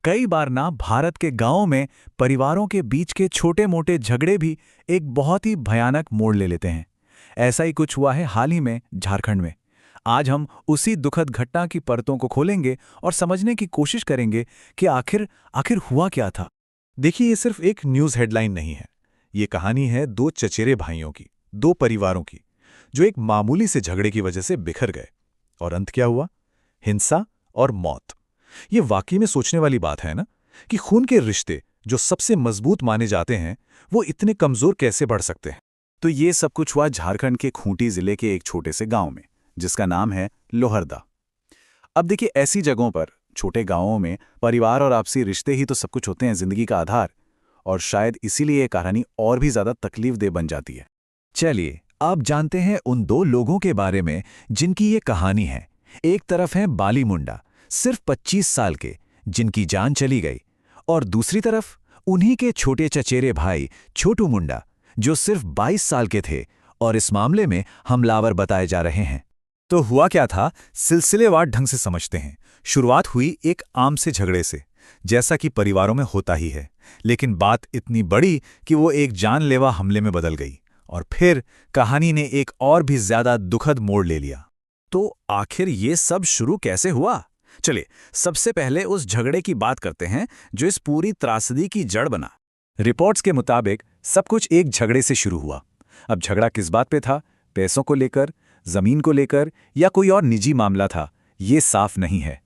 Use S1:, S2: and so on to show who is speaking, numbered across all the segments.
S1: कई बार ना भारत के गांवों में परिवारों के बीच के छोटे-मोटे झगड़े भी एक बहुत ही भयानक मोड़ ले लेते हैं। ऐसा ही कुछ हुआ है हाल ही में झारखंड में। आज हम उसी दुखद घटना की परतों को खोलेंगे और समझने की कोशिश करेंगे कि आखिर आखिर हुआ क्या था।
S2: देखिए, ये सिर्फ एक न्यूज़ हेडलाइन नहीं है। ये कहानी है दो चचेरे भाइयों की, दो परिवारों की, जो एक मामूली से झगड़े की वजह से बिखर गए। और अंत क्या हुआ? हिंसा और मौत। ये वाकई में सोचने वाली बात है ना, कि खून के रिश्ते जो सबसे मजबूत माने जाते हैं, वो इतने कमजोर कैसे बढ़ सकते हैं।
S1: तो ये सब कुछ हुआ झारखंड के खूंटी जिले के एक छोटे से गांव में, जिसका नाम है लोहरदा। अब देखिए, ऐसी जगहों पर, छोटे गांवों में परिवार और आपसी रिश्ते ही तो सब कुछ होते हैं, जिंदगी का आधार। और शायद इसीलिए ये कहानी और भी ज्यादा तकलीफदेह बन जाती है।
S3: चलिए, आप जानते हैं उन दो लोगों के बारे में जिनकी ये कहानी है। एक तरफ है बाली मुंडा, सिर्फ 25 साल के, जिनकी जान चली गई। और दूसरी तरफ उन्हीं के छोटे चचेरे भाई छोटू मुंडा, जो सिर्फ 22 साल के थे और इस मामले में हमलावर बताए जा रहे हैं।
S2: तो हुआ क्या था, सिलसिलेवार ढंग से समझते हैं। शुरुआत हुई एक आम से झगड़े से, जैसा कि परिवारों में होता ही है। लेकिन बात इतनी बड़ी कि वो एक जानलेवा हमले में बदल गई। और फिर कहानी ने एक और भी ज्यादा दुखद मोड़ ले लिया।
S1: तो आखिर ये सब शुरू कैसे हुआ? चलिए, सबसे पहले उस झगड़े की बात करते हैं जो इस पूरी त्रासदी की जड़ बना। रिपोर्ट्स के मुताबिक सब कुछ एक झगड़े से शुरू हुआ। अब झगड़ा किस बात पे था? पैसों को लेकर, जमीन को लेकर, या कोई और निजी मामला था, ये साफ नहीं है।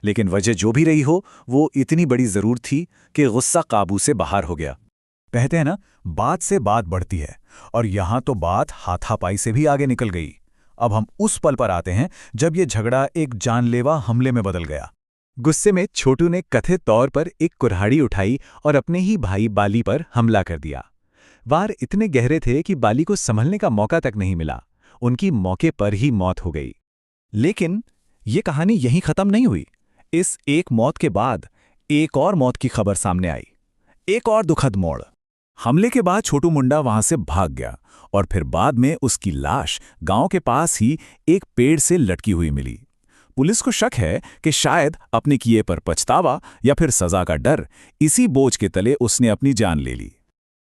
S1: लेकिन वजह जो भी रही हो, वो इतनी बड़ी जरूर थी कि गुस्सा काबू से बाहर हो गया।
S2: कहते हैं ना, बात से बात बढ़ती है, और यहां तो बात हाथापाई से भी आगे निकल गई। अब हम उस पल पर आते हैं जब ये झगड़ा एक जानलेवा हमले में बदल गया।
S3: गुस्से में छोटू ने कथित तौर पर एक कुल्हाड़ी उठाई और अपने ही भाई बाली पर हमला कर दिया। वार इतने गहरे थे कि बाली को संभलने का मौका तक नहीं मिला। उनकी मौके पर ही मौत हो गई।
S2: लेकिन ये कहानी यहीं खत्म नहीं हुई। इस एक मौत के बाद एक और मौत की खबर सामने आई। एक और दुखद मोड़। हमले के बाद छोटू मुंडा वहां से भाग गया, और फिर बाद में उसकी लाश गांव के पास ही एक पेड़ से लटकी हुई मिली। पुलिस को शक है कि शायद अपने किए पर पछतावा या फिर सजा का डर, इसी बोझ के तले उसने अपनी जान ले ली।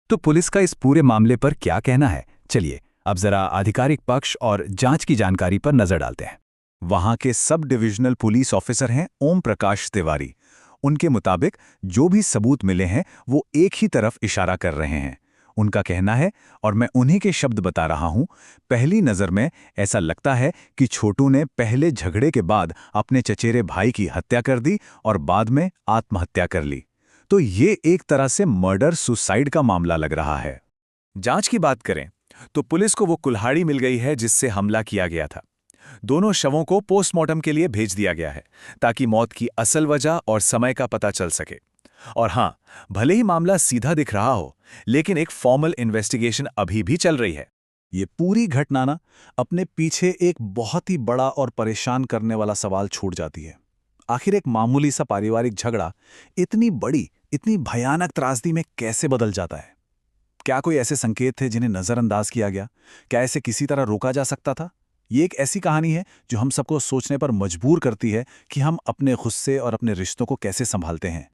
S3: तो पुलिस का इस पूरे मामले पर क्या कहना है? चलिए, अब जरा आधिकारिक पक्ष और जांच की जानकारी पर नजर डालते हैं।
S2: वहां के सब डिविजनल पुलिस ऑफिसर हैं ओम प्रकाश तिवारी। उनके मुताबिक जो भी सबूत मिले हैं, वो एक ही तरफ इशारा कर रहे हैं। उनका कहना है, और मैं उन्हीं के शब्द बता रहा हूं, पहली नज़र में ऐसा लगता है कि छोटू ने पहले झगड़े के बाद अपने चचेरे भाई की हत्या कर दी और बाद में आत्महत्या कर ली। तो ये एक तरह से मर्डर सुसाइड का मामला लग रहा है।
S1: जांच की बात करें तो पुलिस को वो कुल्हाड़ी मिल गई है जिससे हमला किया गया था। दोनों शवों को पोस्टमार्टम के लिए भेज दिया गया है, ताकि मौत की असल वजह और समय का पता चल सके। और हां, भले ही मामला सीधा दिख रहा हो, लेकिन एक फॉर्मल इन्वेस्टिगेशन अभी भी चल रही है।
S2: ये पूरी घटना ना अपने पीछे एक बहुत ही बड़ा और परेशान करने वाला सवाल छोड़ जाती है। आखिर एक मामूली सा पारिवारिक झगड़ा इतनी बड़ी, इतनी भयानक त्रासदी में कैसे बदल जाता है? क्या कोई ऐसे संकेत थे जिन्हें नजरअंदाज किया गया? क्या इसे किसी तरह रोका जा सकता था? ये एक ऐसी कहानी है जो हम सबको सोचने पर मजबूर करती है कि हम अपने गुस्से और अपने रिश्तों को कैसे संभालते हैं।